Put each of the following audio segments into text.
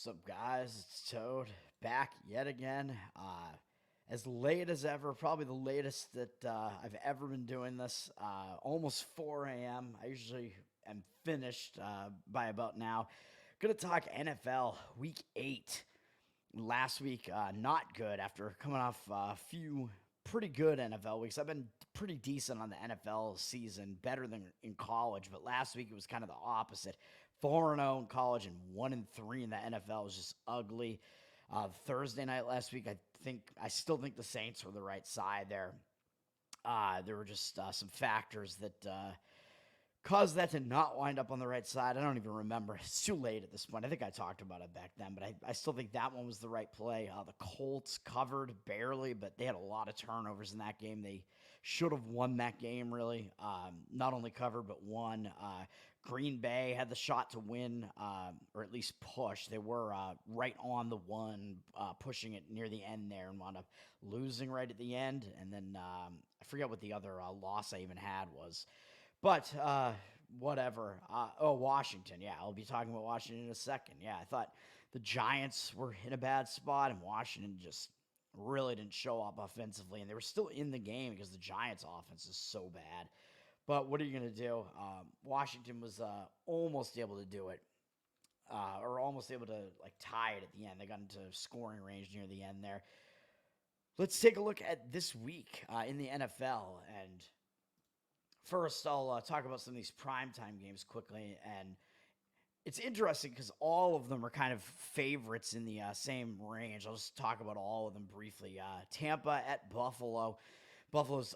What's up, guys? It's Toad back yet again. As late as ever, probably the latest that I've ever been doing this. Almost 4 a.m. I usually am finished by about now. Gonna talk NFL Week 8. Last week, not good after coming off a few pretty good NFL weeks. I've been pretty decent on the NFL season, better than in college, but last week it was kind of the opposite. 4-0 in college and 1-3 in the NFL was just ugly. Thursday night last week, I still think the Saints were the right side there. There were just some factors that caused that to not wind up on the right side. I don't even remember. It's too late at this point. I think I talked about it back then, but I still think that one was the right play. The Colts covered barely, but they had a lot of turnovers in that game. They should have won that game, really. Not only covered, but won. Green Bay had the shot to win, or at least push. They were right on the one, pushing it near the end there, and wound up losing right at the end. And then I forget what the other loss I even had was. But whatever. Washington. Yeah, I'll be talking about Washington in a second. Yeah, I thought the Giants were in a bad spot, and Washington just really didn't show up offensively. And they were still in the game because the Giants' offense is so bad. But what are you going to do? Washington was almost able to do it, or almost able to tie it at the end. They got into scoring range near the end there. Let's take a look at this week in the NFL. And first, I'll talk about some of these primetime games quickly. And it's interesting because all of them are kind of favorites in the same range. I'll just talk about all of them briefly. Tampa at Buffalo. Buffalo's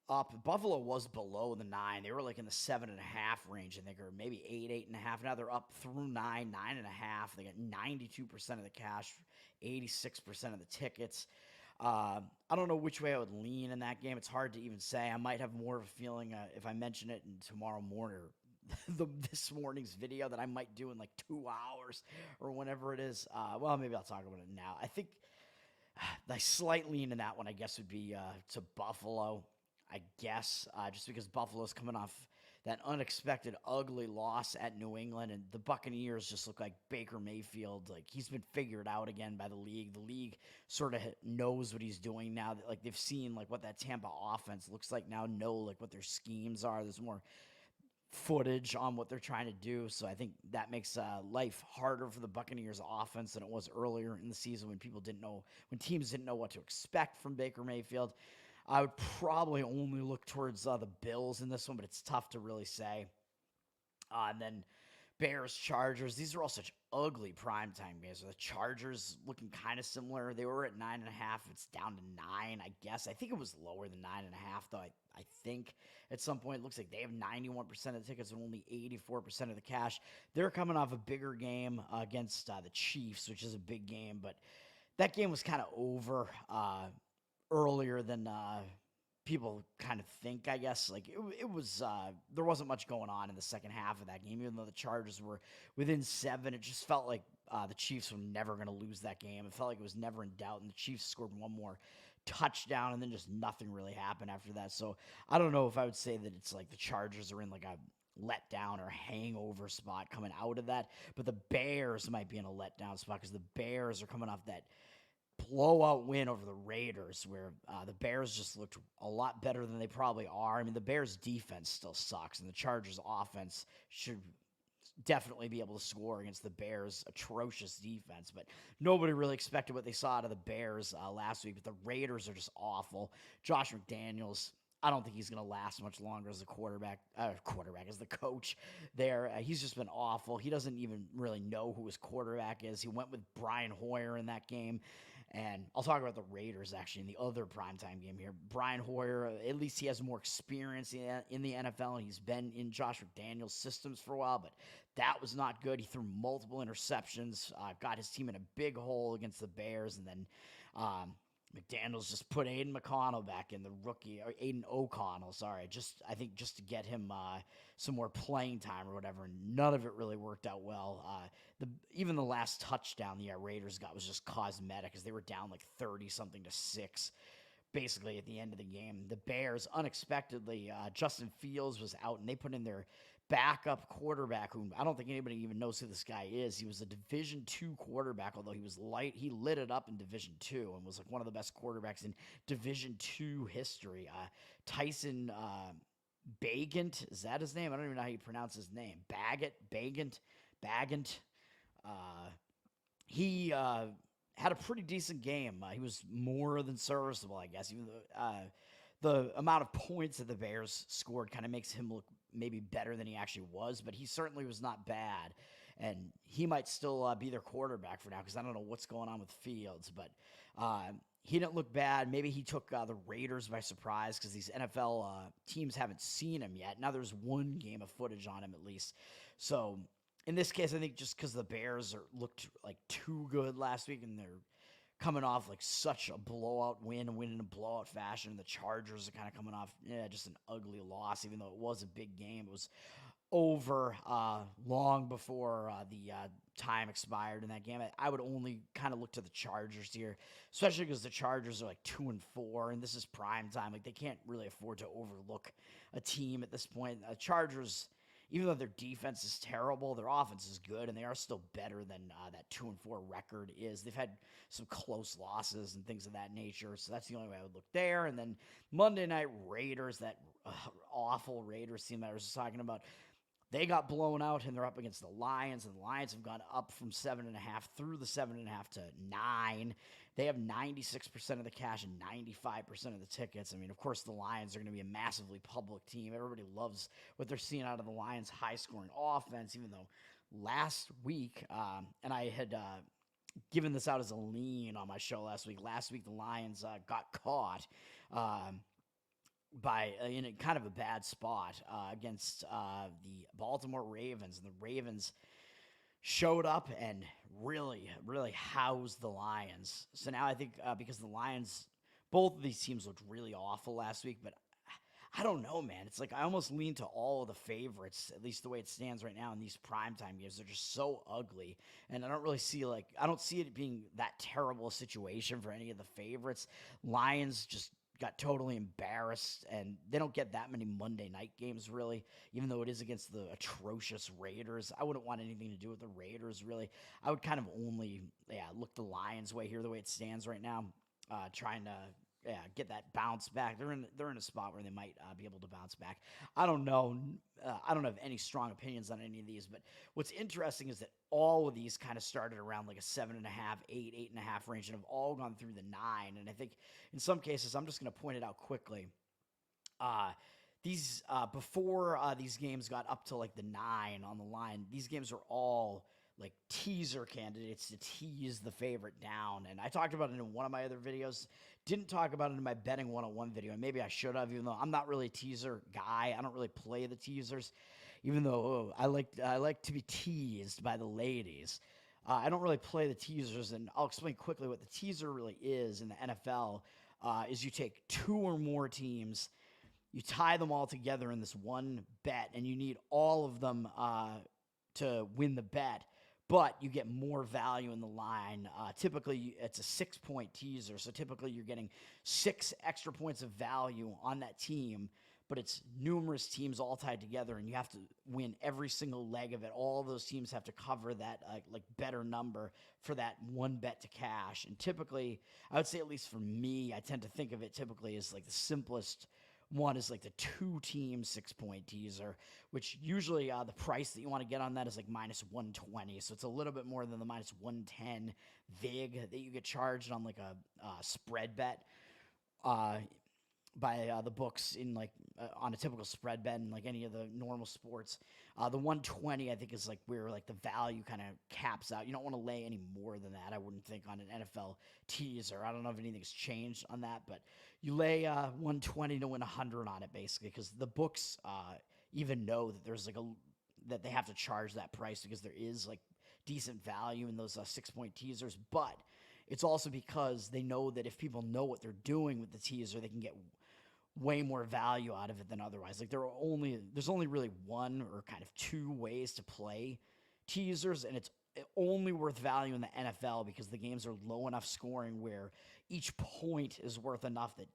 up. Buffalo was below the 9. They were like in the 7.5 range, I think, or maybe 8.5. Now they're up through 9.5. They got 92% of the cash, 86% of the tickets. I don't know which way I would lean in that game. It's hard to even say. I might have more of a feeling if I mention it in tomorrow morning or this morning's video that I might do in like 2 hours or whenever it is. Well, maybe I'll talk about it now. I think the slight lean in that one, I guess, would be to Buffalo. I guess, just because Buffalo's coming off that unexpected, ugly loss at New England, and the Buccaneers just look like Baker Mayfield. Like, he's been figured out again by the league. The league sort of knows what he's doing now. That, they've seen, what that Tampa offense looks like now, know, what their schemes are. There's more footage on what they're trying to do, so I think that makes life harder for the Buccaneers offense than it was earlier in the season when teams didn't know what to expect from Baker Mayfield. I would probably only look towards the Bills in this one, but it's tough to really say. And then Bears, Chargers. These are all such ugly primetime games. The Chargers looking kind of similar. They were at 9.5. It's down to 9, I guess. I think it was lower than 9.5, though. I think at some point it looks like they have 91% of the tickets and only 84% of the cash. They're coming off a bigger game against the Chiefs, which is a big game, but that game was kind of over earlier than people kind of think, I guess. It was there wasn't much going on in the second half of that game, even though the Chargers were within 7. It just felt like the Chiefs were never going to lose that game. It felt like it was never in doubt, and the Chiefs scored one more touchdown, and then just nothing really happened after that. So I don't know if I would say that it's like the Chargers are in a letdown or hangover spot coming out of that, but the Bears might be in a letdown spot because the Bears are coming off that blowout win over the Raiders, where the Bears just looked a lot better than they probably are. I mean, the Bears' defense still sucks, and the Chargers' offense should definitely be able to score against the Bears' atrocious defense, but nobody really expected what they saw out of the Bears last week. But the Raiders are just awful. Josh McDaniels, I don't think he's going to last much longer as a as the coach there. He's just been awful. He doesn't even really know who his quarterback is. He went with Brian Hoyer in that game. And I'll talk about the Raiders, actually, in the other primetime game here. Brian Hoyer, at least he has more experience in the NFL, and he's been in Josh McDaniels' systems for a while, but that was not good. He threw multiple interceptions, got his team in a big hole against the Bears, and then McDaniels just put Aiden McConnell back in, the rookie, or Aiden O'Connell, sorry, I think just to get him some more playing time or whatever, and none of it really worked out well. Even the last touchdown the Raiders got was just cosmetic, because they were down 30-something to 6 basically at the end of the game. The Bears, unexpectedly, Justin Fields was out, and they put in their backup quarterback who I don't think anybody even knows who this guy is. He was a Division II quarterback, although he was light. He lit it up in Division II and was like one of the best quarterbacks in Division II history. Tyson Bagant, is that his name? I don't even know how you pronounce his name. Bagant. Uh, he had a pretty decent game. He was more than serviceable, I guess. Even though the amount of points that the Bears scored kind of makes him look maybe better than he actually was, but he certainly was not bad. And he might still be their quarterback for now because I don't know what's going on with Fields, but he didn't look bad. Maybe he took the Raiders by surprise because these NFL teams haven't seen him yet. Now there's one game of footage on him at least. So in this case, I think just because the Bears looked like too good last week and they're coming off like such a blowout win and winning in a blowout fashion. The Chargers are kind of coming off just an ugly loss, even though it was a big game. It was over long before the time expired in that game. I would only kind of look to the Chargers here, especially because the Chargers are like 2-4, and this is prime time. Like they can't really afford to overlook a team at this point. Chargers, even though their defense is terrible, their offense is good, and they are still better than that 2-4 record is. They've had some close losses and things of that nature, so that's the only way I would look there. And then Monday night Raiders, that awful Raiders team that I was just talking about, they got blown out, and they're up against the Lions, and the Lions have gone up from 7.5 through the 7.5 to 9. They have 96% of the cash and 95% of the tickets. I mean, of course, the Lions are going to be a massively public team. Everybody loves what they're seeing out of the Lions' high-scoring offense, even though last week, and I had given this out as a lean on my show last week. Last week, the Lions got caught in a kind of a bad spot against the Baltimore Ravens, and the Ravens showed up and really, really housed the Lions. So now I think because the Lions, both of these teams looked really awful last week, but I don't know, man. It's like I almost lean to all of the favorites, at least the way it stands right now in these primetime games. They're just so ugly, and I don't see it being that terrible a situation for any of the favorites. Lions just got totally embarrassed, and they don't get that many Monday night games, really, even though it is against the atrocious Raiders. I wouldn't want anything to do with the Raiders, really. I would kind of only look the Lions' way here, the way it stands right now, trying to get that bounce back. They're in a spot where they might be able to bounce back. I don't know. I don't have any strong opinions on any of these, but what's interesting is that all of these kind of started around like a 7.5, 8.5 range, and have all gone through the 9. And I think in some cases, I'm just going to point it out quickly. These before these games got up to like the 9 on the line, these games are all like teaser candidates to tease the favorite down. And I talked about it in one of my other videos. Didn't talk about it in my betting 101 video, and maybe I should have, even though I'm not really a teaser guy. I don't really play the teasers, even though I like to be teased by the ladies. I don't really play the teasers, and I'll explain quickly what the teaser really is in the NFL. Is you take 2 or more teams, you tie them all together in this one bet, and you need all of them to win the bet. But you get more value in the line. Typically, it's a 6-point teaser, so typically you're getting 6 extra points of value on that team, but it's numerous teams all tied together, and you have to win every single leg of it. All of those teams have to cover that better number for that one bet to cash. And typically, I would say, at least for me, I tend to think of it typically as like the simplest one is like the 2-team 6-point teaser, which usually the price that you want to get on that is like -120. So it's a little bit more than the -110 vig that you get charged on like a spread bet by the books in like on a typical spread bet in like any of the normal sports. The 120 I think is like where like the value kind of caps out. You don't want to lay any more than that, I wouldn't think, on an NFL teaser. I don't know if anything's changed on that, but you lay 120 to win 100 on it basically, because the books even know that there's that they have to charge that price because there is like decent value in those 6-point teasers. But it's also because they know that if people know what they're doing with the teaser, they can get way more value out of it than otherwise. Like there's only really one or kind of 2 ways to play teasers, and it's only worth value in the NFL because the games are low enough scoring where each point is worth enough that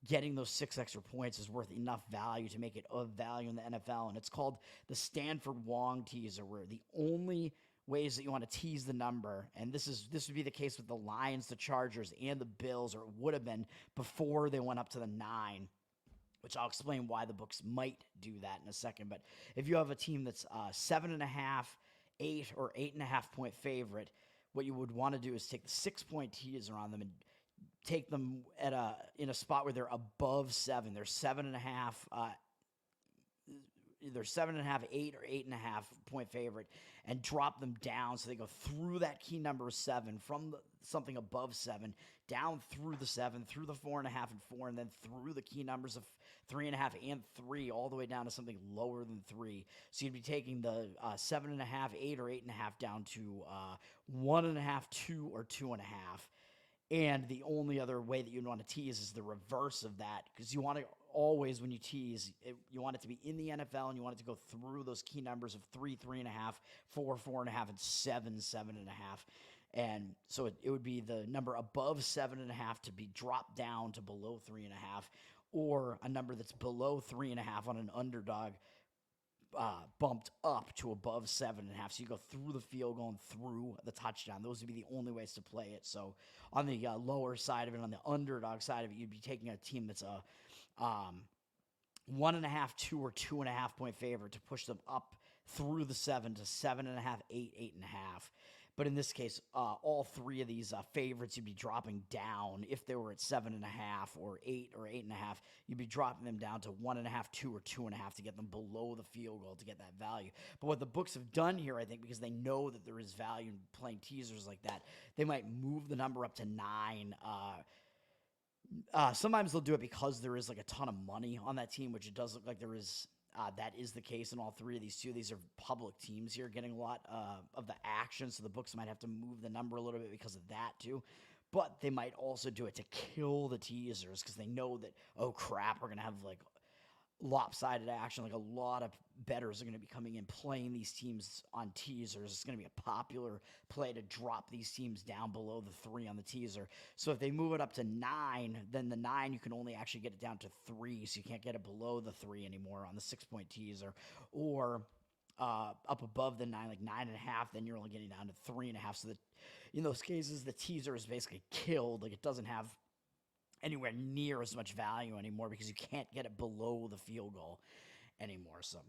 getting those 6 extra points is worth enough value to make it of value in the NFL. And it's called the Stanford Wong teaser, where the only ways that you want to tease the number, and this would be the case with the Lions, the Chargers, and the Bills, or it would have been before they went up to the 9, which I'll explain why the books might do that in a second. But if you have a team that's 7.5, 8, or 8.5 point favorite, what you would want to do is take the 6-point teaser on them and take them in a spot where they're above 7. They're 7.5, either 7.5, 8, or 8.5 point favorite, and drop them down so they go through that key number of 7 from something above 7 down through the 7, through the 4.5 and 4, and then through the key numbers of 3.5 and 3, all the way down to something lower than 3. So you'd be taking the 7.5, 8, or 8.5 down to 1.5, 2, or 2.5. And the only other way that you'd want to tease is the reverse of that, because you want to always, when you tease, you want it to be in the NFL, and you want it to go through those key numbers of 3, 3.5, 4, 4.5, and 7, 7.5. And so it would be the number above 7.5 to be dropped down to below 3.5, or a number that's below 3.5 on an underdog bumped up to above 7.5. So you go through the field goal and through the touchdown. Those would be the only ways to play it. So on the lower side of it, on the underdog side of it, you'd be taking a team that's a 1.5, 2, or 2.5 point favorite to push them up through the 7 to 7.5, 8, 8.5. But in this case, all 3 of these favorites you'd be dropping down. If they were at 7.5 or 8 or 8.5, you'd be dropping them down to 1.5, 2, or 2.5 to get them below the field goal to get that value. But what the books have done here, I think, because they know that there is value in playing teasers like that, they might move the number up to 9. Sometimes they'll do it because there is like a ton of money on that team, which it does look like there is. That is the case in all 3 of these. 2 of these are public teams here getting a lot of the action, so the books might have to move the number a little bit because of that too. But they might also do it to kill the teasers because they know that, oh crap, we're going to have like lopsided action. Like a lot of bettors are going to be coming in playing these teams on teasers. It's going to be a popular play to drop these teams down below the 3 on the teaser. So if they move it up to 9, then the 9 you can only actually get it down to 3, so you can't get it below the 3 anymore on the 6-point teaser. Or up above the 9, like 9.5, then you're only getting down to 3.5. So that in those cases the teaser is basically killed. Like it doesn't have anywhere near as much value anymore because you can't get it below the field goal anymore. So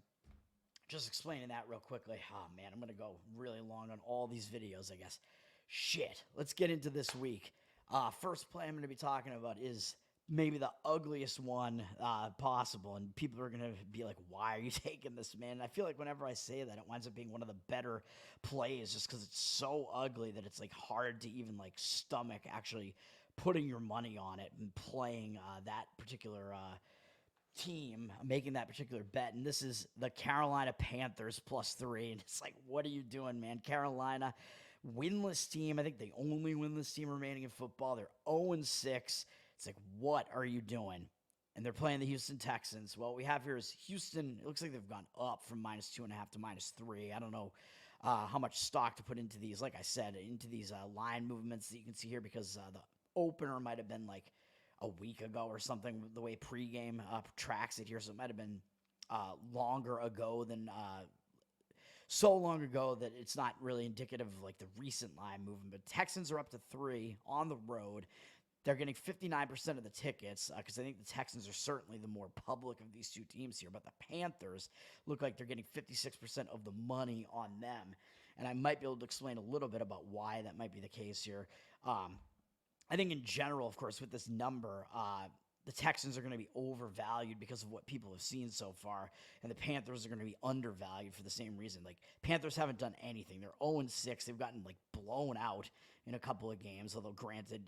just explaining that real quickly. Oh man, I'm going to go really long on all these videos, I guess. Shit. Let's get into this week. First play I'm going to be talking about is maybe the ugliest one possible, and people are going to be like, why are you taking this, man? And I feel like whenever I say that, it winds up being one of the better plays just because it's so ugly that it's like hard to even like stomach actually putting your money on it and playing that particular team, making that particular bet. And this is the Carolina Panthers +3. And it's like, what are you doing, man? Carolina, winless team. I think the only winless team remaining in football. They're 0-6. It's like, what are you doing? And they're playing the Houston Texans. Well, what we have here is Houston. It looks like they've gone up from -2.5 to -3. I don't know how much stock to put into these, like I said, into these line movements that you can see here, because the opener might have been like a week ago or something, the way pregame tracks it here. So it might have been longer ago than so long ago that it's not really indicative of like the recent line movement. But Texans are up to 3 on the road. They're getting 59% of the tickets because I think the Texans are certainly the more public of these 2 teams here. But the Panthers look like they're getting 56% of the money on them. And I might be able to explain a little bit about why that might be the case here. I think in general, of course, with this number, the Texans are going to be overvalued because of what people have seen so far, and the Panthers are going to be undervalued for the same reason. Like, Panthers haven't done anything. They're 0-6. They've gotten, like, blown out in a couple of games, although, granted,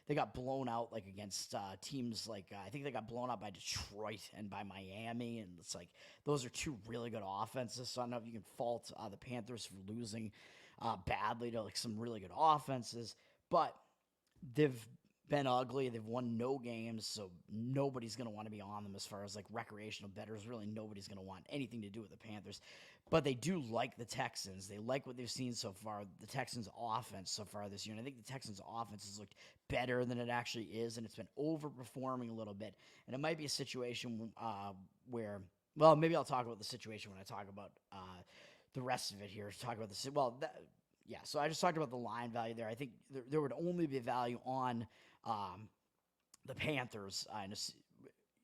they got blown out, like, against teams like, I think they got blown out by Detroit and by Miami, and it's like, those are 2 really good offenses, so I don't know if you can fault the Panthers for losing badly to, like, some really good offenses, but they've been ugly. They've won no games, so nobody's going to want to be on them as far as like recreational bettors. Really, nobody's going to want anything to do with the Panthers. But they do like the Texans. They like what they've seen so far, the Texans' offense so far this year. And I think the Texans' offense has looked better than it actually is, and it's been overperforming a little bit. And it might be a situation where, well, maybe I'll talk about the situation when I talk about the rest of it here. Talk about the yeah. So I just talked about the line value there. I think there would only be value on the Panthers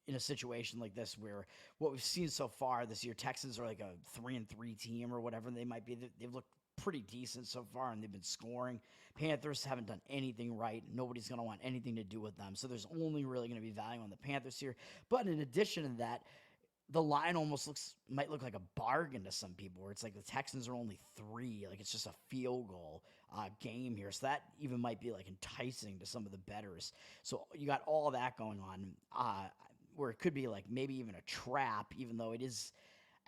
in a situation like this where what we've seen so far this year, Texans are like a 3-3 team or whatever they might be. They've looked pretty decent so far, and they've been scoring. Panthers haven't done anything right. Nobody's going to want anything to do with them. So there's only really going to be value on the Panthers here. But in addition to that, the line almost might look like a bargain to some people, where it's like the Texans are only 3, like it's just a field goal game here. So that even might be like enticing to some of the bettors. So you got all that going on, where it could be like maybe even a trap, even though it is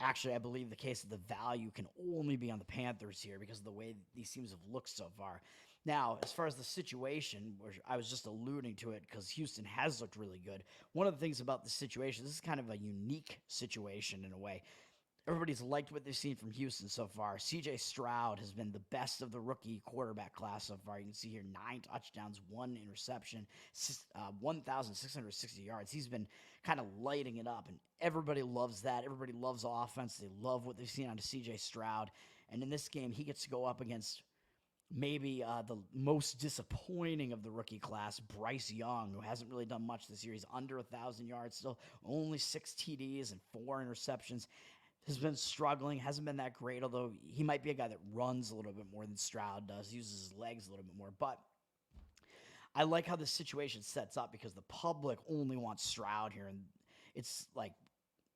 actually, I believe, the case that the value can only be on the Panthers here because of the way these teams have looked so far. Now, as far as the situation, where I was just alluding to it because Houston has looked really good. One of the things about the situation, this is kind of a unique situation in a way. Everybody's liked what they've seen from Houston so far. C.J. Stroud has been the best of the rookie quarterback class so far. You can see here 9 touchdowns, 1 interception, 1,660 yards. He's been kind of lighting it up, and everybody loves that. Everybody loves offense. They love what they've seen out of C.J. Stroud. And in this game, he gets to go up against maybe the most disappointing of the rookie class, Bryce Young, who hasn't really done much this year. He's under 1,000 yards still, only 6 TDs and 4 interceptions. Has been struggling, hasn't been that great, although he might be a guy that runs a little bit more than Stroud does, uses his legs a little bit more. But I like how this situation sets up because the public only wants Stroud here, and it's like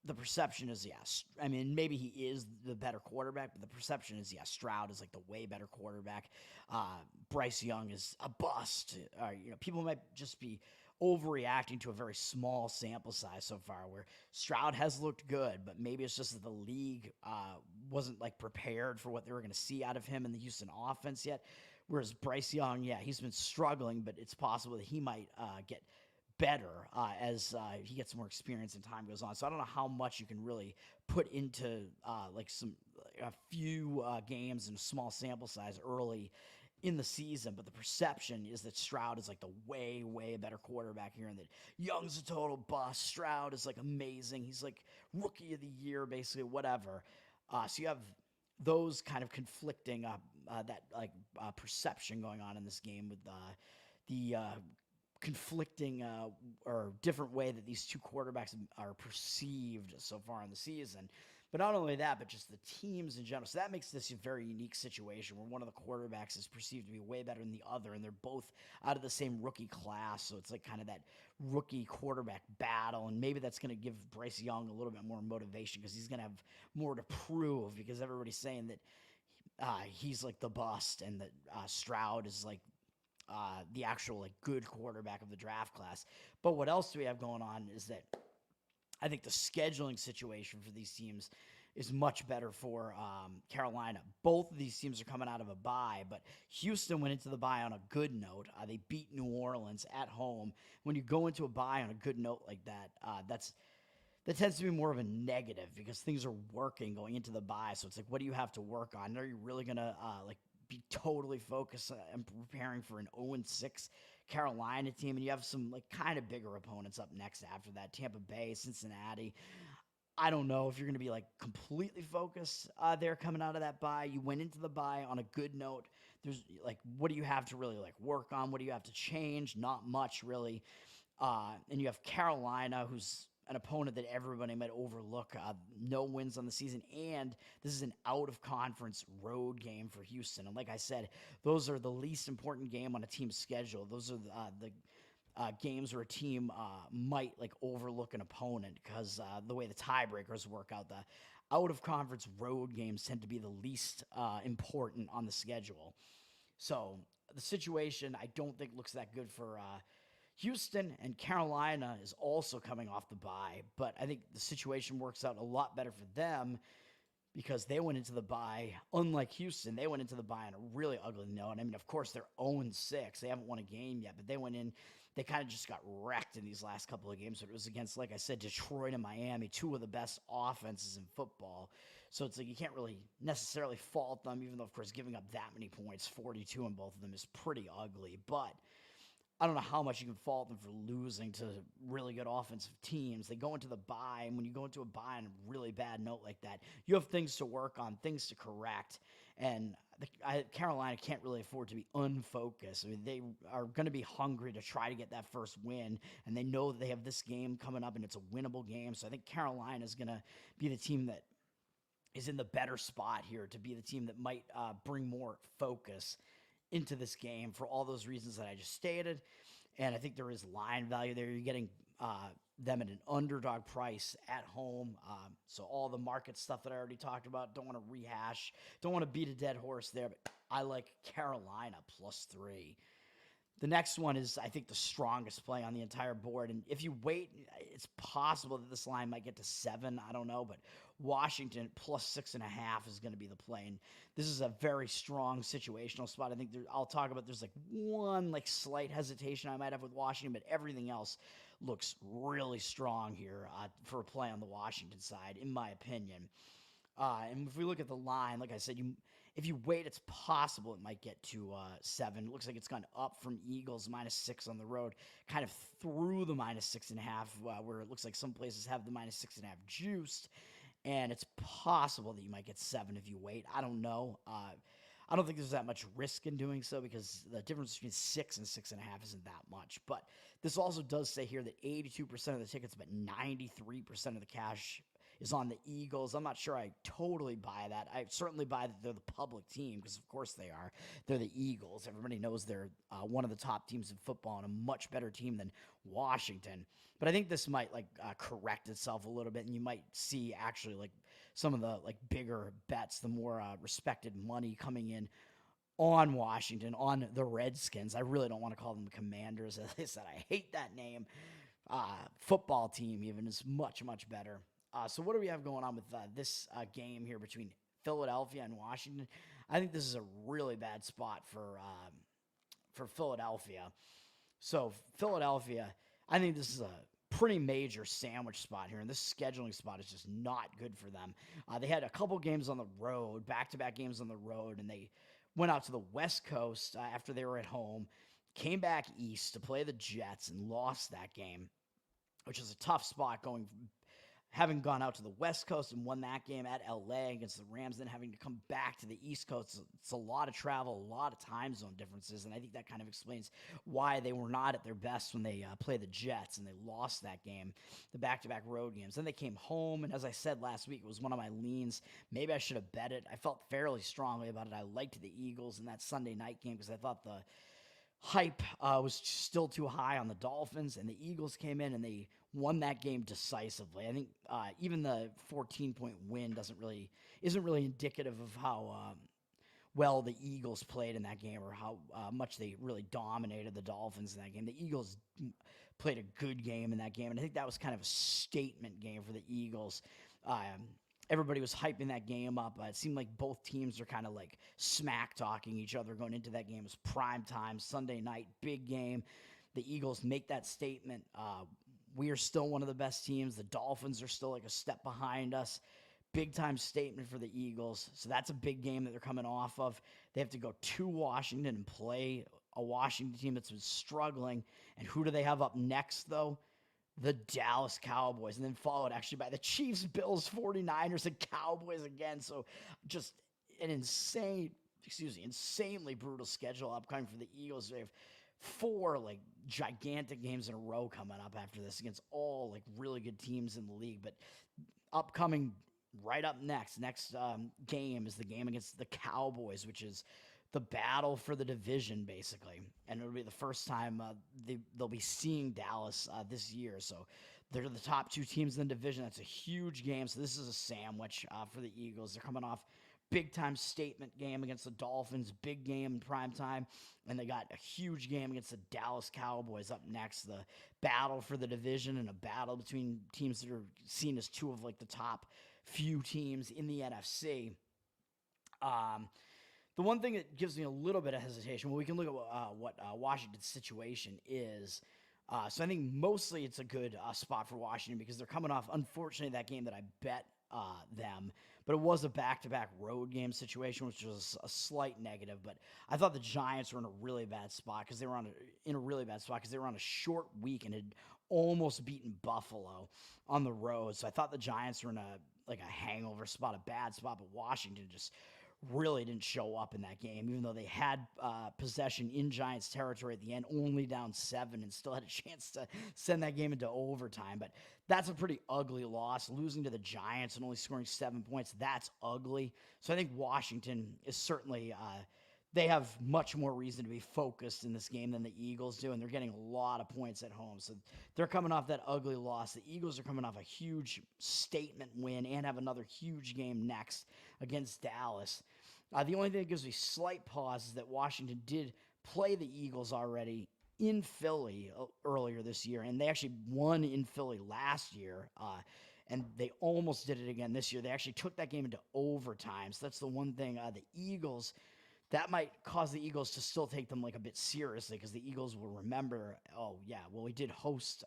the perception is, yes. I mean, maybe he is the better quarterback, but the perception is, yes, Stroud is like the way better quarterback. Bryce Young is a bust. People might just be overreacting to a very small sample size so far, where Stroud has looked good, but maybe it's just that the league wasn't like prepared for what they were going to see out of him in the Houston offense yet. Whereas Bryce Young, yeah, he's been struggling, but it's possible that he might get better as he gets more experience and time goes on. So I don't know how much you can really put into a few games and a small sample size early in the season, but the perception is that Stroud is like the way, way better quarterback here, and that Young's a total bust. Stroud is like amazing. He's like rookie of the year, basically, whatever. So you have those kind of conflicting perception going on in this game with the conflicting or different way that these two quarterbacks are perceived so far in the season. But not only that, but just the teams in general. So that makes this a very unique situation where one of the quarterbacks is perceived to be way better than the other, and they're both out of the same rookie class. So it's like kind of that rookie quarterback battle, and maybe that's going to give Bryce Young a little bit more motivation because he's going to have more to prove, because everybody's saying that he's like the bust, and that Stroud is like the actual like good quarterback of the draft class. But what else do we have going on is that I think the scheduling situation for these teams is much better for Carolina. Both of these teams are coming out of a bye, but Houston went into the bye on a good note. They beat New Orleans at home. When you go into a bye on a good note like that, that tends to be more of a negative because things are working going into the bye. So it's like, what do you have to work on? Are you really going to be totally focused and preparing for an 0-6 Carolina team? And you have some like kind of bigger opponents up next after that: Tampa Bay, Cincinnati. I don't know if you're going to be like completely focused there coming out of that bye. You went into the bye on a good note. There's like, what do you have to really like work on? What do you have to change? Not much really. And you have Carolina, who's an opponent that everybody might overlook. No wins on the season, and this is an out-of-conference road game for Houston. And like I said, those are the least important game on a team's schedule. Those are the games where a team might like overlook an opponent because the way the tiebreakers work out, the out-of-conference road games tend to be the least important on the schedule. So the situation, I don't think, looks that good for Houston. And Carolina is also coming off the bye, but I think the situation works out a lot better for them because they went into the bye, unlike Houston, they went into the bye on a really ugly note. I mean, of course, they're 0-6. They haven't won a game yet, but they went in. they kind of just got wrecked in these last couple of games. But it was against, like I said, Detroit and Miami, two of the best offenses in football. So it's like you can't really necessarily fault them, even though, of course, giving up that many points, 42 in both of them, is pretty ugly. But I don't know how much you can fault them for losing to really good offensive teams. They go into the bye, and when you go into a bye on a really bad note like that, you have things to work on, things to correct, and Carolina can't really afford to be unfocused. I mean, they are going to be hungry to try to get that first win, and they know that they have this game coming up, and it's a winnable game. So I think Carolina is going to be the team that is in the better spot here to be the team that might bring more focus into this game for all those reasons that I just stated. And I think there is line value there. You're getting them at an underdog price at home. So all the market stuff that I already talked about, don't want to rehash, don't want to beat a dead horse there, but I like Carolina +3. The next one is, I think, the strongest play on the entire board. And if you wait, it's possible that this line might get to 7. I don't know. But Washington +6.5 is going to be the play. And this is a very strong situational spot. I think I'll talk about there's like one slight hesitation I might have with Washington, but everything else looks really strong here for a play on the Washington side, in my opinion. And if we look at the line, like I said, if you wait, it's possible it might get to 7. It looks like it's gone up from Eagles -6 on the road, kind of through the -6.5, where it looks like some places have the -6.5 juiced. And it's possible that you might get 7 if you wait. I don't know. I don't think there's that much risk in doing so because the difference between 6 and 6.5 isn't that much. But this also does say here that 82% of the tickets, but 93% of the cash is on the Eagles. I'm not sure I totally buy that. I certainly buy that they're the public team because, of course, they are. They're the Eagles. Everybody knows they're one of the top teams in football and a much better team than Washington. But I think this might correct itself a little bit, and you might see actually some of the bigger bets, the more respected money coming in on Washington, on the Redskins. I really don't want to call them the Commanders. As I said, I hate that name. Football team even is much, much better. So what do we have going on with this game here between Philadelphia and Washington? I think this is a really bad spot for Philadelphia. So Philadelphia, I think this is a pretty major sandwich spot here, and this scheduling spot is just not good for them. They had a couple games on the road, back-to-back games on the road, and they went out to the West Coast after they were at home, came back east to play the Jets, and lost that game, which is a tough spot having gone out to the West Coast and won that game at LA against the Rams, then having to come back to the East Coast. It's a lot of travel, a lot of time zone differences, and I think that kind of explains why they were not at their best when they played the Jets and they lost that game, the back-to-back road games. Then they came home, and as I said last week, it was one of my leans. Maybe I should have bet it. I felt fairly strongly about it. I liked the Eagles in that Sunday night game because I thought the hype was still too high on the Dolphins, and the Eagles came in and they won that game decisively. I think even the 14-point win isn't really indicative of how well the Eagles played in that game or how much they really dominated the Dolphins in that game. The Eagles played a good game in that game, and I think that was kind of a statement game for the Eagles. Everybody was hyping that game up. It seemed like both teams are kind of smack talking each other going into that game. It was prime time, Sunday night, big game. The Eagles make that statement. We are still one of the best teams. The Dolphins are still a step behind us. Big time statement for the Eagles. So that's a big game that they're coming off of. They have to go to Washington and play a Washington team that's been struggling. And who do they have up next, though? The Dallas Cowboys, and then followed actually by the Chiefs, Bills, 49ers, and Cowboys again. So just an insanely brutal schedule upcoming for the Eagles. They have 4 gigantic games in a row coming up after this against all really good teams in the league. But upcoming right up next game is the game against the Cowboys, which is the battle for the division, basically. And it'll be the first time they'll be seeing Dallas this year. So they're the top 2 teams in the division. That's a huge game. So this is a sandwich for the Eagles. They're coming off big-time statement game against the Dolphins, big game in prime time, and they got a huge game against the Dallas Cowboys up next. The battle for the division and a battle between teams that are seen as 2 of the top few teams in the NFC. The one thing that gives me a little bit of hesitation, well, we can look at what Washington's situation is. So I think mostly it's a good spot for Washington because they're coming off, unfortunately, that game that I bet them. But it was a back-to-back road game situation, which was a slight negative. But I thought the Giants were in a really bad spot because they were in a really bad spot because they were on a short week and had almost beaten Buffalo on the road. So I thought the Giants were in a hangover spot, a bad spot. But Washington just really didn't show up in that game, even though they had possession in Giants territory at the end, only down 7, and still had a chance to send that game into overtime. But that's a pretty ugly loss. Losing to the Giants and only scoring 7 points, that's ugly. So I think Washington is certainly they have much more reason to be focused in this game than the Eagles do, and they're getting a lot of points at home. So they're coming off that ugly loss. The Eagles are coming off a huge statement win and have another huge game next against Dallas. The only thing that gives me slight pause is that Washington did play the Eagles already in Philly earlier this year, and they actually won in Philly last year. And they almost did it again this year. They actually took that game into overtime. So that's the one thing. The Eagles, that might cause the Eagles to still take them like a bit seriously because the Eagles will remember, oh, yeah, well, we did host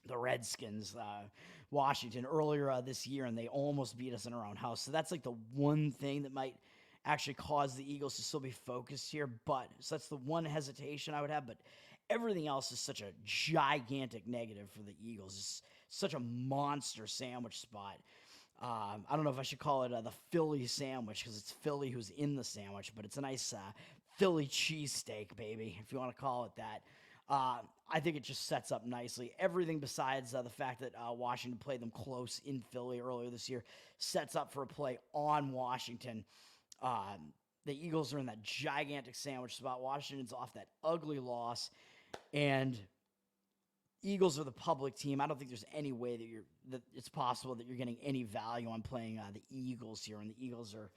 the Redskins, Washington, earlier this year, and they almost beat us in our own house. So that's like the one thing that might actually cause the Eagles to still be focused here. But so that's the one hesitation I would have. But everything else is such a gigantic negative for the Eagles. It's such a monster sandwich spot. I don't know if I should call it the Philly sandwich because it's Philly who's in the sandwich, but it's a nice Philly cheesesteak, baby, if you want to call it that. I think it just sets up nicely. Everything besides the fact that Washington played them close in Philly earlier this year sets up for a play on Washington. The Eagles are in that gigantic sandwich spot. Washington's off that ugly loss, and Eagles are the public team. I don't think there's any way that it's possible that you're getting any value on playing the Eagles here. And the Eagles are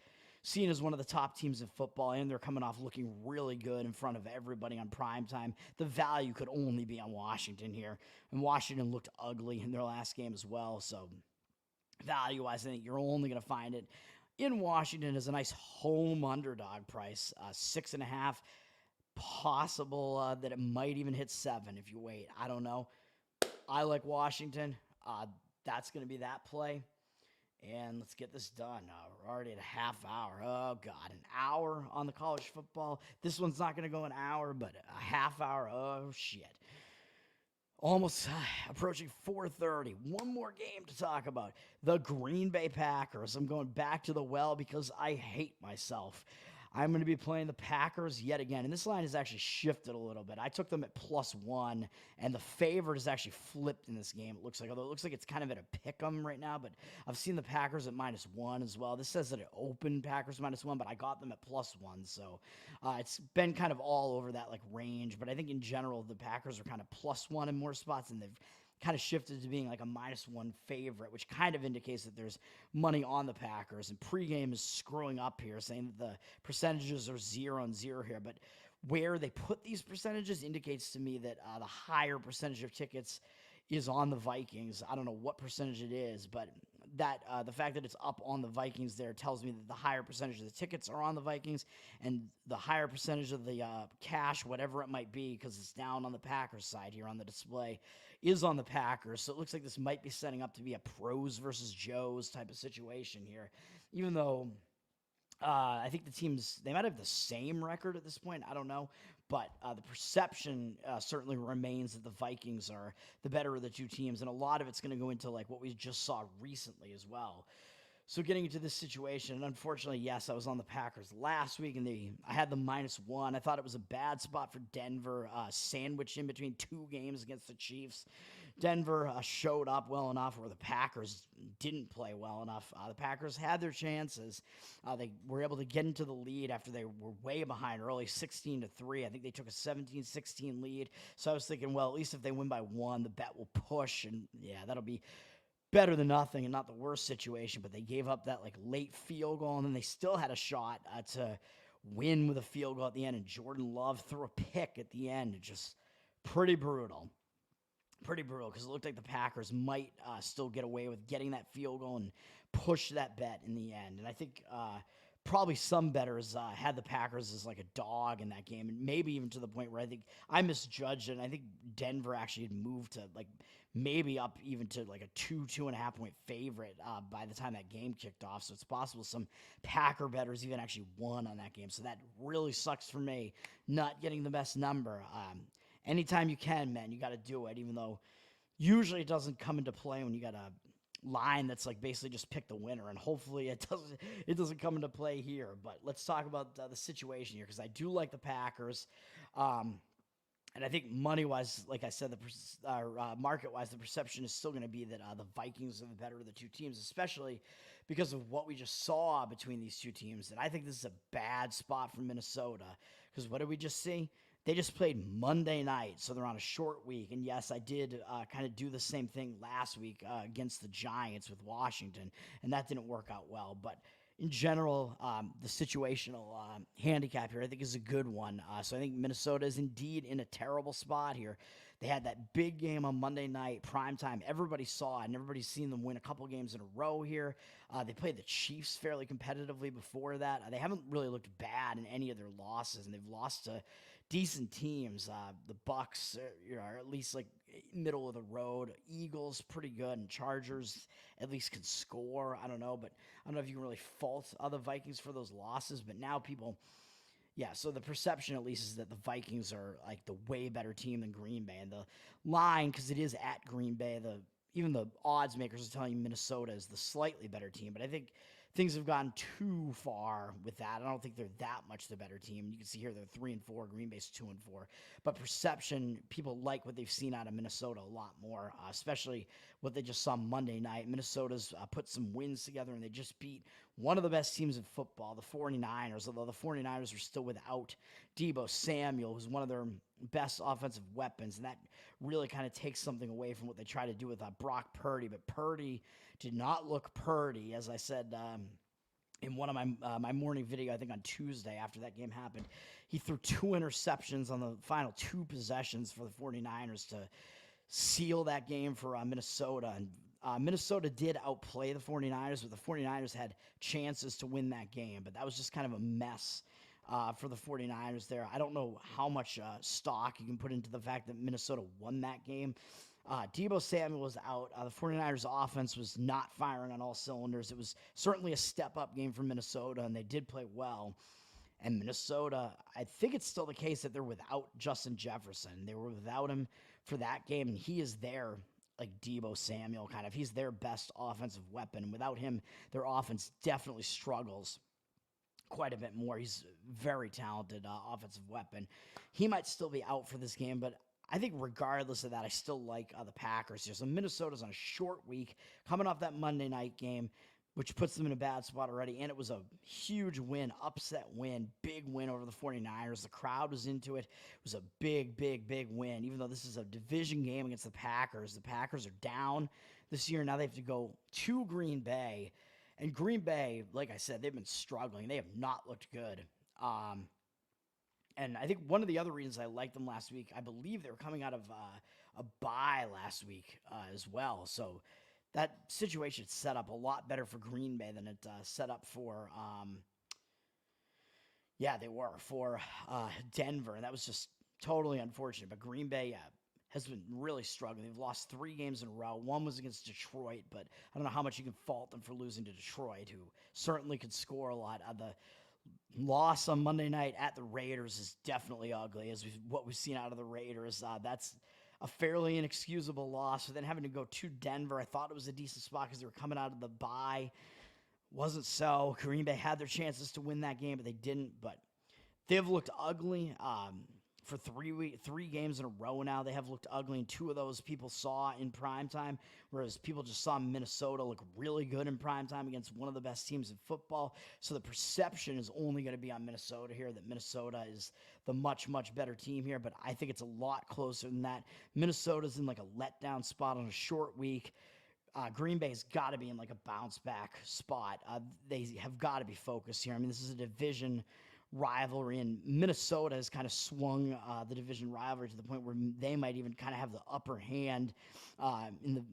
seen as one of the top teams in football, and they're coming off looking really good in front of everybody on primetime. The value could only be on Washington here. And Washington looked ugly in their last game as well. So value-wise, I think you're only going to find it in Washington as a nice home underdog price, 6.5. Possible that it might even hit 7 if you wait. I don't know. I like Washington. That's going to be that play. And let's get this done. We're already at a half hour. Oh, God, an hour on the college football. This one's not going to go an hour, but a half hour. Oh, shit. Almost approaching 4:30. One more game to talk about. The Green Bay Packers. I'm going back to the well because I hate myself. I'm going to be playing the Packers yet again. And this line has actually shifted a little bit. I took them at +1, and the favorite is actually flipped in this game, it looks like. Although it looks like it's kind of at a pick-em right now, but I've seen the Packers at -1 as well. This says that it opened Packers -1, but I got them at +1. So it's been kind of all over that like range. But I think in general, the Packers are kind of +1 in more spots, and they've kind of shifted to being like a -1 favorite, which kind of indicates that there's money on the Packers. And pregame is screwing up here, saying that the percentages are 0-0 here. But where they put these percentages indicates to me that the higher percentage of tickets is on the Vikings. I don't know what percentage it is, but that the fact that it's up on the Vikings there tells me that the higher percentage of the tickets are on the Vikings, and the higher percentage of the cash, whatever it might be, because it's down on the Packers side here on the display, is on the Packers. So it looks like this might be setting up to be a pros versus Joes type of situation here, even though I think the teams, they might have the same record at this point. I don't know. But the perception certainly remains that the Vikings are the better of the two teams. And a lot of it's going to go into like what we just saw recently as well. So getting into this situation, and unfortunately, yes, I was on the Packers last week, and I had the -1. I thought it was a bad spot for Denver, sandwiched in between two games against the Chiefs. Denver showed up well enough where the Packers didn't play well enough. The Packers had their chances. They were able to get into the lead after they were way behind early, 16-3. I think they took a 17-16 lead. So I was thinking, well, at least if they win by 1, the bet will push, and yeah, that'll be better than nothing and not the worst situation. But they gave up that like late field goal, and then they still had a shot to win with a field goal at the end, and Jordan Love threw a pick at the end. Just pretty brutal because it looked like the Packers might still get away with getting that field goal and push that bet in the end. And I think probably some bettors had the Packers as like a dog in that game, and maybe even to the point where I think I misjudged it. And I think Denver actually had moved to like maybe up even to like a 2.5 point favorite by the time that game kicked off. So it's possible some Packer bettors even actually won on that game. So that really sucks for me not getting the best number. Anytime you can, man, you got to do it, even though usually it doesn't come into play when you got a line that's like basically just pick the winner, and hopefully it doesn't come into play here. But let's talk about the situation here, because I do like the Packers. And I think money wise, like I said, market wise, the perception is still going to be that the Vikings are the better of the two teams, especially because of what we just saw between these two teams. And I think this is a bad spot for Minnesota, because what did we just see? They just played Monday night, so they're on a short week. And yes, I did kind of do the same thing last week against the Giants with Washington, and that didn't work out well. But in general, the situational handicap here, I think, is a good one. So I think Minnesota is indeed in a terrible spot here. They had that big game on Monday night, primetime. Everybody saw it, and everybody's seen them win a couple games in a row here. They played the Chiefs fairly competitively before that. They haven't really looked bad in any of their losses, and they've lost to decent teams. The Bucks, are at least like middle of the road. Eagles, pretty good, and Chargers at least can score. I don't know, but I don't know if you can really fault the Vikings for those losses. But now people, yeah. So the perception, at least, is that the Vikings are like the way better team than Green Bay, and the line, because it is at Green Bay, even the odds makers are telling you Minnesota is the slightly better team. But I think things have gone too far with that. I don't think they're that much the better team. You can see here they're 3-4. Green Bay's 2-4. But perception, people like what they've seen out of Minnesota a lot more, especially what they just saw Monday night. Minnesota's put some wins together, and they just beat one of the best teams in football, the 49ers, although the 49ers are still without Deebo Samuel, who's one of their best offensive weapons, and that really kind of takes something away from what they try to do with Brock Purdy. But Purdy did not look Purdy, as I said in one of my morning video, I think on Tuesday after that game happened. He threw 2 interceptions on the final 2 possessions for the 49ers to seal that game for Minnesota. And Minnesota did outplay the 49ers, but the 49ers had chances to win that game. But that was just kind of a mess for the 49ers there. I don't know how much stock you can put into the fact that Minnesota won that game. Deebo Samuel was out. The 49ers offense was not firing on all cylinders. It was certainly a step-up game for Minnesota, and they did play well. And Minnesota, I think it's still the case that they're without Justin Jefferson. They were without him for that game, and he is their, like, Deebo Samuel kind of. He's their best offensive weapon. And without him, their offense definitely struggles quite a bit more. He's a very talented offensive weapon. He might still be out for this game, but I think regardless of that, I still like the Packers here. So Minnesota's on a short week, coming off that Monday night game, which puts them in a bad spot already. And it was a huge win, upset win, big win over the 49ers. The crowd was into it. It was a big, big, big win. Even though this is a division game against the Packers are down this year. Now they have to go to Green Bay. And Green Bay, like I said, they've been struggling. They have not looked good. And I think one of the other reasons I liked them last week, I believe they were coming out of a bye last week as well. So that situation set up a lot better for Green Bay than it set up for, for Denver. And that was just totally unfortunate. But Green Bay has been really struggling. They've lost 3 games in a row. One was against Detroit, but I don't know how much you can fault them for losing to Detroit, who certainly could score a lot. The loss on Monday night at the Raiders is definitely ugly, as what we've seen out of the Raiders. That's a fairly inexcusable loss. So then having to go to Denver, I thought it was a decent spot because they were coming out of the bye. Wasn't so. Green Bay had their chances to win that game, but they didn't. But they've looked ugly for 3 games in a row now. They have looked ugly, and 2 of those people saw in primetime, whereas people just saw Minnesota look really good in primetime against one of the best teams in football. So the perception is only going to be on Minnesota here, that Minnesota is the much, much better team here, but I think it's a lot closer than that. Minnesota's in like a letdown spot on a short week. Green Bay's got to be in like a bounce back spot. They have got to be focused here. I mean, this is a division rivalry, and Minnesota has kind of swung the division rivalry to the point where they might even kind of have the upper hand in the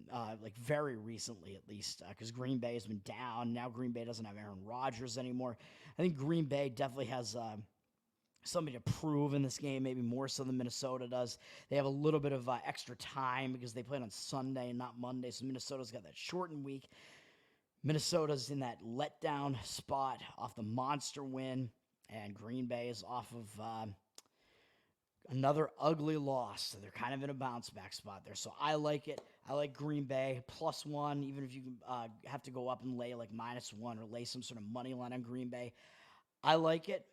like very recently, at least, because Green Bay has been down. Now Green Bay doesn't have Aaron Rodgers anymore. I think Green Bay definitely has something to prove in this game, maybe more so than Minnesota does. They have a little bit of extra time because they played on Sunday and not Monday, so Minnesota's got that shortened week. Minnesota's in that letdown spot off the monster win, and Green Bay is off of another ugly loss, so they're kind of in a bounce back spot there. So I like it. I like Green Bay +1, even if you have to go up and lay like -1 or lay some sort of money line on Green Bay. I like it.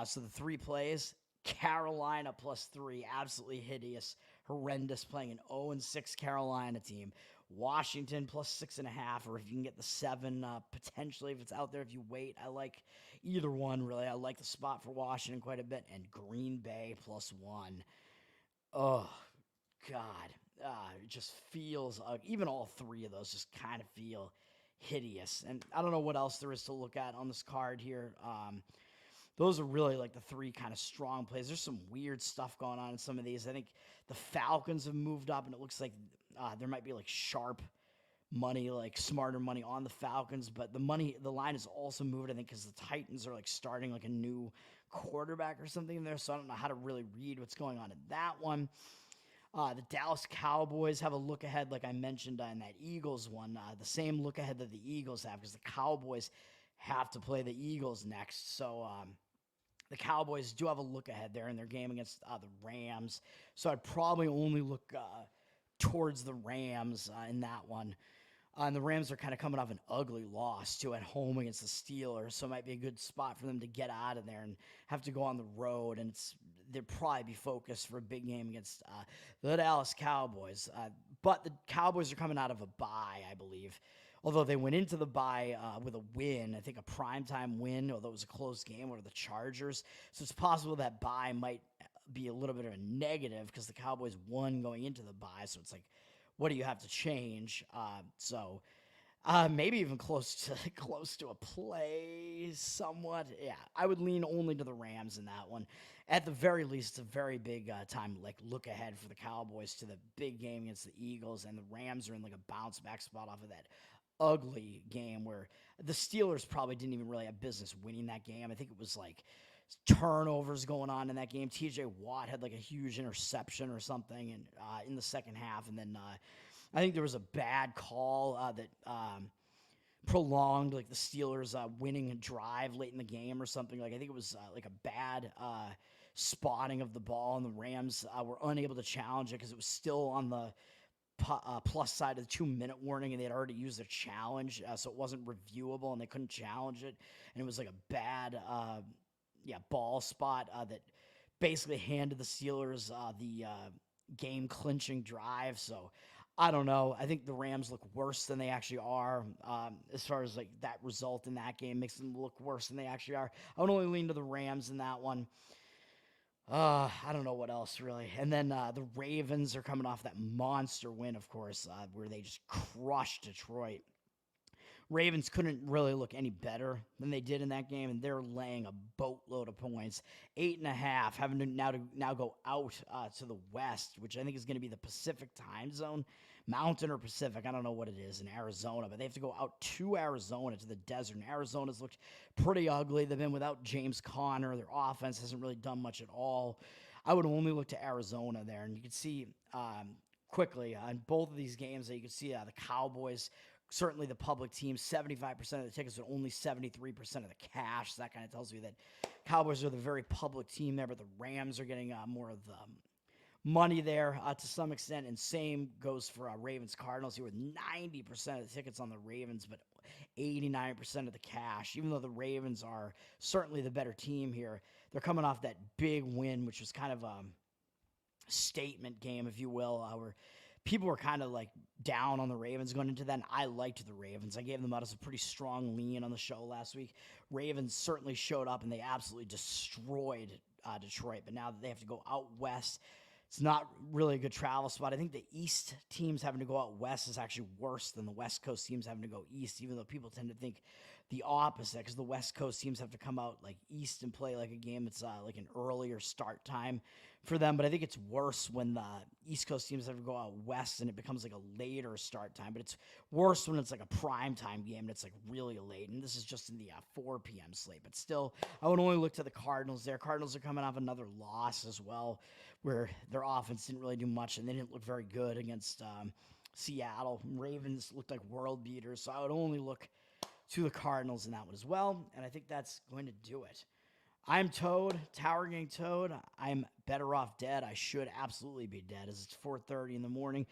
So the 3 plays, Carolina +3, absolutely hideous, horrendous, playing an 0-6 Carolina team. Washington +6.5, or if you can get the 7, potentially if it's out there, if you wait. I like either one, really. I like the spot for Washington quite a bit, and Green Bay +1. Oh, God. It just feels, even all 3 of those just kind of feel hideous. And I don't know what else there is to look at on this card here. Those are really like the 3 kind of strong plays. There's some weird stuff going on in some of these. I think the Falcons have moved up, and it looks like there might be like sharp money, like smarter money on the Falcons, but the line is also moved, I think, because the Titans are like starting like a new quarterback or something in there, so I don't know how to really read what's going on in that one. The Dallas Cowboys have a look ahead, like I mentioned in that Eagles one, the same look ahead that the Eagles have, because the Cowboys have to play the Eagles next. So the Cowboys do have a look ahead there in their game against the Rams. So I'd probably only look towards the Rams in that one. And the Rams are kind of coming off an ugly loss, too, at home against the Steelers. So it might be a good spot for them to get out of there and have to go on the road. And they'd probably be focused for a big game against the Dallas Cowboys. But the Cowboys are coming out of a bye, I believe. Although they went into the bye with a win, I think a primetime win, although it was a close game over the Chargers. So it's possible that bye might be a little bit of a negative because the Cowboys won going into the bye. So it's like, what do you have to change? Maybe even close to a play somewhat. Yeah, I would lean only to the Rams in that one. At the very least, it's a very big time like look ahead for the Cowboys to the big game against the Eagles, and the Rams are in like a bounce back spot off of that ugly game where the Steelers probably didn't even really have business winning that game. I think it was like turnovers going on in that game. TJ Watt had like a huge interception or something in the second half, and then I think there was a bad call that prolonged like the Steelers winning a drive late in the game or something. Like I think it was like a bad spotting of the ball, and the Rams were unable to challenge it because it was still on the plus side of the 2-minute warning, and they had already used their challenge, so it wasn't reviewable, and they couldn't challenge it, and it was like a bad ball spot that basically handed the Steelers the game-clinching drive. So I don't know. I think the Rams look worse than they actually are. As far as like that result in that game makes them look worse than they actually are. I would only lean to the Rams in that one. I don't know what else really. And then the Ravens are coming off that monster win, of course, where they just crushed Detroit. Ravens couldn't really look any better than they did in that game, and they're laying a boatload of points, 8.5, having to now go out to the west, which I think is going to be the Pacific time zone, Mountain or Pacific, I don't know what it is in Arizona, but they have to go out to Arizona, to the desert, and Arizona's looked pretty ugly. They've been without James Conner. Their offense hasn't really done much at all. I would only look to Arizona there, and you can see quickly on both of these games that you can see the Cowboys, certainly the public team, 75% of the tickets, but only 73% of the cash. So that kind of tells you that Cowboys are the very public team there, but the Rams are getting more of the money there to some extent. And same goes for Ravens Cardinals here with 90% of the tickets on the Ravens, but 89% of the cash. Even though the Ravens are certainly the better team here, they're coming off that big win, which was kind of a statement game, if you will, where people were kind of like down on the Ravens going into that, and I liked the Ravens. I gave them out as a pretty strong lean on the show last week. Ravens certainly showed up, and they absolutely destroyed Detroit, but now that they have to go out west, it's not really a good travel spot. I think the East teams having to go out west is actually worse than the West Coast teams having to go east, even though people tend to think the opposite because the West Coast teams have to come out like East and play like a game. It's like an earlier start time for them, but I think it's worse when the East Coast teams have to go out West and it becomes like a later start time. But it's worse when it's like a prime time game and it's like really late. And this is just in the 4 p.m. slate. But still, I would only look to the Cardinals there. Cardinals are coming off another loss as well, where their offense didn't really do much and they didn't look very good against Seattle. Ravens looked like world beaters, so I would only look to the Cardinals in that one as well, and I think that's going to do it. I'm Toad, Tower Gang Toad. I'm better off dead. I should absolutely be dead as it's 4:30 in the morning.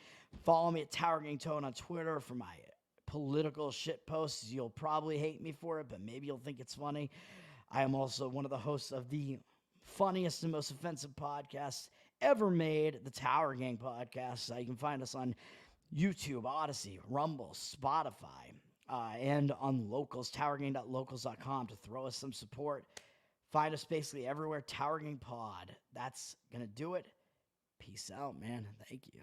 Follow me at Tower Gang Toad on Twitter for my political shit posts. You'll probably hate me for it, but maybe you'll think it's funny. I am also one of the hosts of the funniest and most offensive podcast ever made, the Tower Gang Podcast. You can find us on YouTube, Odyssey, Rumble, Spotify, and on Locals, towergang.locals.com to throw us some support. Find us basically everywhere, Tower Gang Pod. That's going to do it. Peace out, man. Thank you.